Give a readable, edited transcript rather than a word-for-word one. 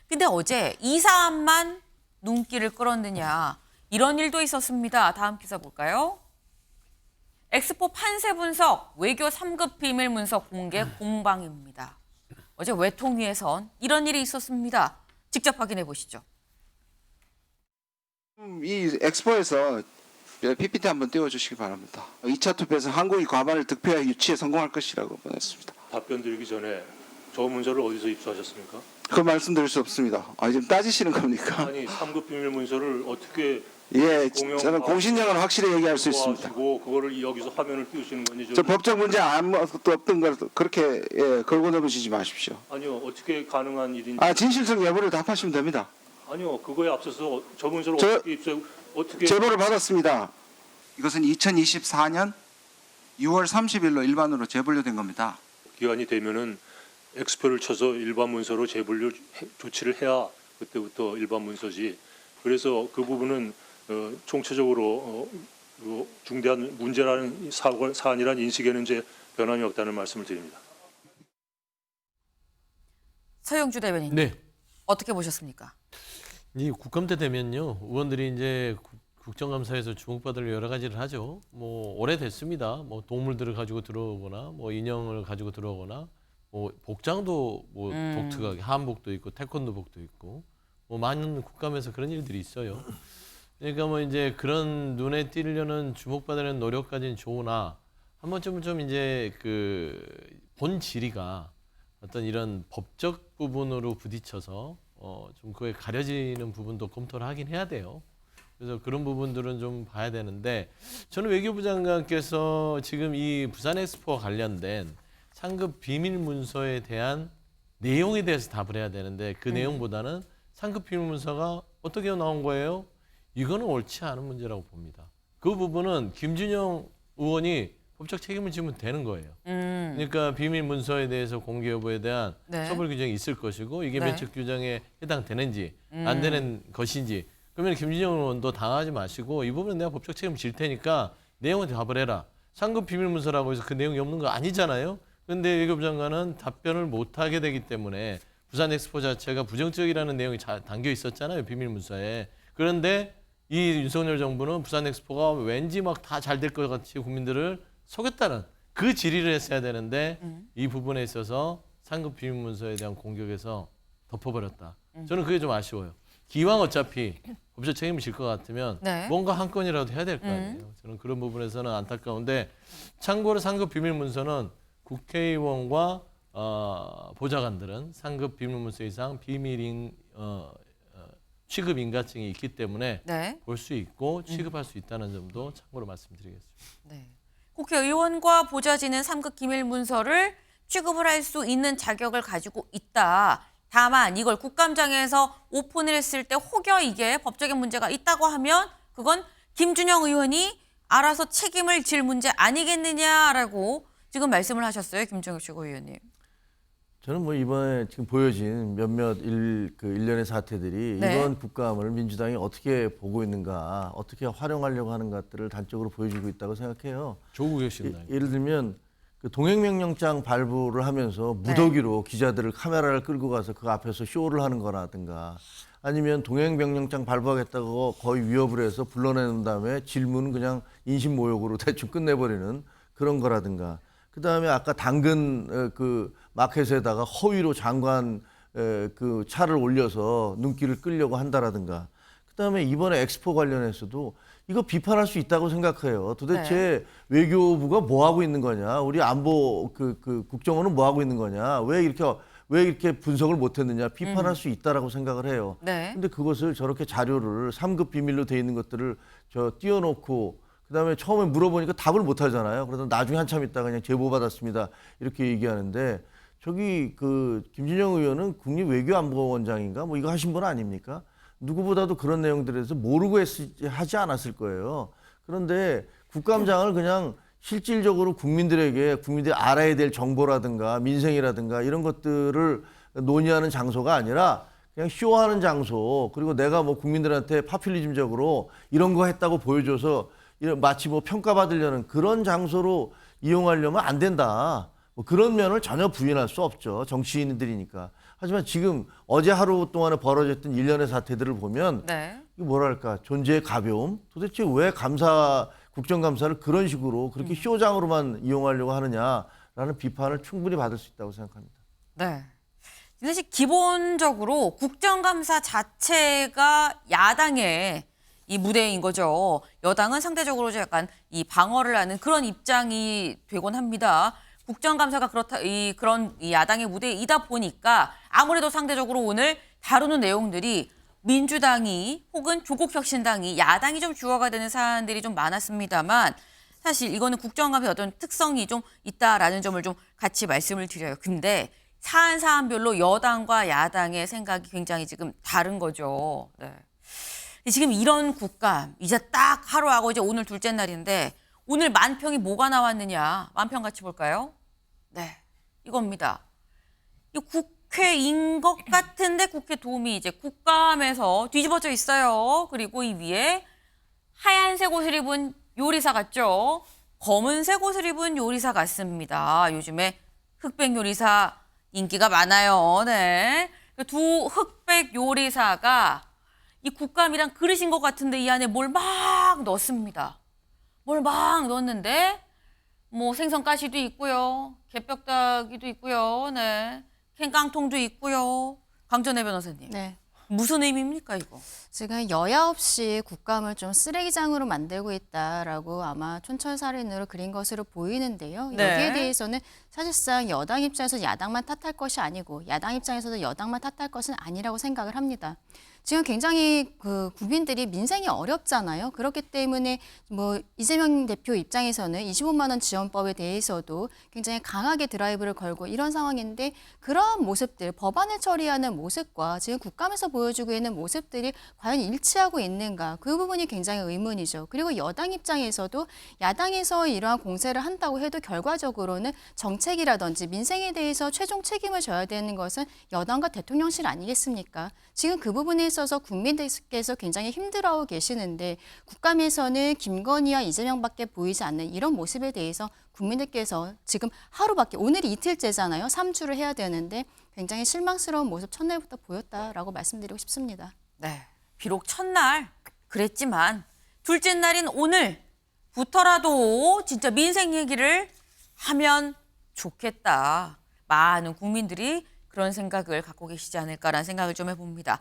근데 어제 이 사안만 눈길을 끌었느냐, 이런 일도 있었습니다. 다음 기사 볼까요? 엑스포 판세 분석, 외교 3급 비밀 문서 공개 공방입니다. 어제 외통위에선 이런 일이 있었습니다. 직접 확인해 보시죠. 이 엑스포에서 PPT 한번 띄워주시기 바랍니다. 2차 투표에서 한국이 과반을 득표하여 유치에 성공할 것이라고 보냈습니다. 답변 드리기 전에 저 문서를 어디서 입수하셨습니까? 그 말씀드릴 수 없습니다. 지금 따지시는 겁니까? 아니 3급 비밀 문서를 어떻게 예, 저는 공신력은 확실히 얘기할 수 있습니다. 하시고 그거를 여기서 화면을 띄우시는 건지 저 법적 문제 아무것도 없던 걸 그렇게 걸고 넘어지지 마십시오. 아니요 어떻게 가능한 일인지 진실성 여부를 답하시면 됩니다. 아니요 그거에 앞서서 저 문서를 저- 어떻게 입수 어떻게 제보를 받았습니다. 이것은 2024년 6월 30일로 일반으로 재분류된 겁니다. 기한이 되면은 엑스표를 쳐서 일반 문서로 재분류 조치를 해야 그때부터 일반 문서지. 그래서 그 부분은 총체적으로 중대한 문제라는 사안이라는 인식에는 이제 변함이 없다는 말씀을 드립니다. 서영주 대변인, 네. 어떻게 보셨습니까? 이 국감때 되면요, 의원들이 이제 국정감사에서 주목받을 여러 가지를 하죠. 뭐 오래됐습니다. 뭐 동물들을 가지고 들어오거나, 뭐 인형을 가지고 들어오거나, 뭐 복장도 뭐 독특하게 한복도 있고 태권도복도 있고, 뭐 많은 국감에서 그런 일들이 있어요. 그러니까 뭐 이제 그런 눈에 띄려는 주목받으려는 노력까지는 좋으나 한 번쯤은 좀 이제 그 본 질의가 어떤 이런 법적 부분으로 부딪혀서 좀 그에 가려지는 부분도 검토를 하긴 해야 돼요. 그래서 그런 부분들은 좀 봐야 되는데, 저는 외교부 장관께서 지금 이 부산 엑스포와 관련된 상급 비밀 문서에 대한 내용에 대해서 답을 해야 되는데, 그 내용보다는 상급 비밀 문서가 어떻게 나온 거예요? 이거는 옳지 않은 문제라고 봅니다. 그 부분은 김준영 의원이 법적 책임을 지면 되는 거예요. 그러니까 비밀 문서에 대해서 공개 여부에 대한 네. 처벌 규정이 있을 것이고, 이게 네. 면책 규정에 해당되는지 안 되는 것인지, 그러면 김준영 의원도 당하지 마시고 이 부분은 내가 법적 책임을 질 테니까 내용에 답을 해라. 상급 비밀 문서라고 해서 그 내용이 없는 거 아니잖아요. 그런데 외교부 장관은 답변을 못하게 되기 때문에 부산 엑스포 자체가 부정적이라는 내용이 담겨 있었잖아요, 비밀 문서에. 그런데 이 윤석열 정부는 부산 엑스포가 왠지 막 다 잘 될 것 같이 국민들을 속였다는 그 질의를 했어야 되는데, 이 부분에 있어서 상급 비밀 문서에 대한 공격에서 덮어버렸다. 저는 그게 좀 아쉬워요. 기왕 어차피 법적 책임을 질 것 같으면 네. 뭔가 한 건이라도 해야 될 거 아니에요. 저는 그런 부분에서는 안타까운데, 참고로 상급 비밀 문서는 국회의원과 보좌관들은 상급 비밀 문서 이상 비밀 취급 인가증이 있기 때문에 네. 볼 수 있고 취급할 수 있다는 점도 참고로 말씀드리겠습니다. 네. 국회의원과 보좌진은 3급 기밀 문서를 취급을 할 수 있는 자격을 가지고 있다. 다만 이걸 국감장에서 오픈을 했을 때 혹여 이게 법적인 문제가 있다고 하면 그건 김준영 의원이 알아서 책임을 질 문제 아니겠느냐라고 지금 말씀을 하셨어요. 김종혁 최고위원님. 저는 뭐 이번에 지금 보여진 몇몇 일련의 사태들이 네. 이번 국감을 민주당이 어떻게 보고 있는가, 어떻게 활용하려고 하는 것들을 단적으로 보여주고 있다고 생각해요. 조국의 신당. 예를 들면 그 동행명령장 발부를 하면서 네. 무더기로 기자들을 카메라를 끌고 가서 그 앞에서 쇼를 하는 거라든가, 아니면 동행명령장 발부하겠다고 거의 위협을 해서 불러내는 다음에 질문은 그냥 인신모욕으로 대충 끝내버리는 그런 거라든가, 그 다음에 아까 당근 그 마켓에다가 허위로 장관 그 차를 올려서 눈길을 끌려고 한다라든가, 그 다음에 이번에 엑스포 관련해서도 이거 비판할 수 있다고 생각해요. 도대체 외교부가 뭐 하고 있는 거냐, 우리 안보 그 국정원은 뭐 하고 있는 거냐, 왜 이렇게 분석을 못했느냐, 비판할 수 있다라고 생각을 해요. 네. 근데 그것을 저렇게 자료를 3급 비밀로 돼 있는 것들을 띄워놓고, 그다음에 처음에 물어보니까 답을 못 하잖아요. 그래서 나중에 한참 있다가 그냥 제보 받았습니다 이렇게 얘기하는데, 저기 그 김준영 의원은 국립외교안보원장인가 뭐 이거 하신 분 아닙니까? 누구보다도 그런 내용들에 대해서 모르고 하지 않았을 거예요. 그런데 국감장을 그냥 실질적으로 국민들이 알아야 될 정보라든가 민생이라든가 이런 것들을 논의하는 장소가 아니라 그냥 쇼하는 장소, 그리고 내가 뭐 국민들한테 파퓰리즘적으로 이런 거 했다고 보여줘서 마치 뭐 평가받으려는 그런 장소로 이용하려면 안 된다. 뭐 그런 면을 전혀 부인할 수 없죠. 정치인들이니까. 하지만 지금 어제 하루 동안에 벌어졌던 일련의 사태들을 보면 네. 이 뭐랄까 존재의 가벼움. 도대체 왜 국정감사를 그런 식으로 그렇게 쇼장으로만 이용하려고 하느냐라는 비판을 충분히 받을 수 있다고 생각합니다. 네. 사실 기본적으로 국정감사 자체가 야당의 이 무대인 거죠. 여당은 상대적으로 약간 이 방어를 하는 그런 입장이 되곤 합니다. 국정감사가 그런 이 야당의 무대이다 보니까 아무래도 상대적으로 오늘 다루는 내용들이 민주당이 혹은 조국혁신당이 야당이 좀 주어가 되는 사안들이 좀 많았습니다만 사실 이거는 국정감사의 어떤 특성이 좀 있다라는 점을 좀 같이 말씀을 드려요. 근데 사안별로 여당과 야당의 생각이 굉장히 지금 다른 거죠. 네. 지금 이런 국감 이제 딱 하루하고 이제 오늘 둘째 날인데 오늘 만평이 뭐가 나왔느냐 만평 같이 볼까요? 네, 이겁니다. 이 국회인 것 같은데 국회 도움이 이제 국감에서 뒤집어져 있어요. 그리고 이 위에 하얀색 옷을 입은 요리사 같죠? 검은색 옷을 입은 요리사 같습니다. 요즘에 흑백 요리사 인기가 많아요. 네. 두 흑백 요리사가 이 국감이랑 그릇인 것 같은데 이 안에 뭘 막 넣습니다. 뭘 막 넣었는데 뭐 생선가시도 있고요. 개뼈다귀도 있고요. 네. 캔깡통도 있고요. 강전혜 변호사님. 네. 무슨 의미입니까 이거? 지금 여야 없이 국감을 좀 쓰레기장으로 만들고 있다라고 아마 촌철살인으로 그린 것으로 보이는데요. 네. 여기에 대해서는 사실상 여당 입장에서 야당만 탓할 것이 아니고 야당 입장에서도 여당만 탓할 것은 아니라고 생각을 합니다. 지금 굉장히 국민들이 민생이 어렵잖아요. 그렇기 때문에 뭐 이재명 대표 입장에서는 25만 원 지원법에 대해서도 굉장히 강하게 드라이브를 걸고 이런 상황인데 그러한 모습들, 법안을 처리하는 모습과 지금 국감에서 보여주고 있는 모습들이 과연 일치하고 있는가? 그 부분이 굉장히 의문이죠. 그리고 여당 입장에서도 야당에서 이러한 공세를 한다고 해도 결과적으로는 정책이라든지 민생에 대해서 최종 책임을 져야 되는 것은 여당과 대통령실 아니겠습니까? 지금 그 부분에 있어서 국민들께서 굉장히 힘들어하고 계시는데 국감에서는 김건희와 이재명밖에 보이지 않는 이런 모습에 대해서 국민들께서 지금 하루밖에 오늘이 이틀째잖아요. 3주를 해야 되는데 굉장히 실망스러운 모습 첫날부터 보였다라고 말씀드리고 싶습니다. 네. 비록 첫날 그랬지만 둘째 날인 오늘부터라도 진짜 민생 얘기를 하면 좋겠다. 많은 국민들이 그런 생각을 갖고 계시지 않을까라는 생각을 좀 해봅니다.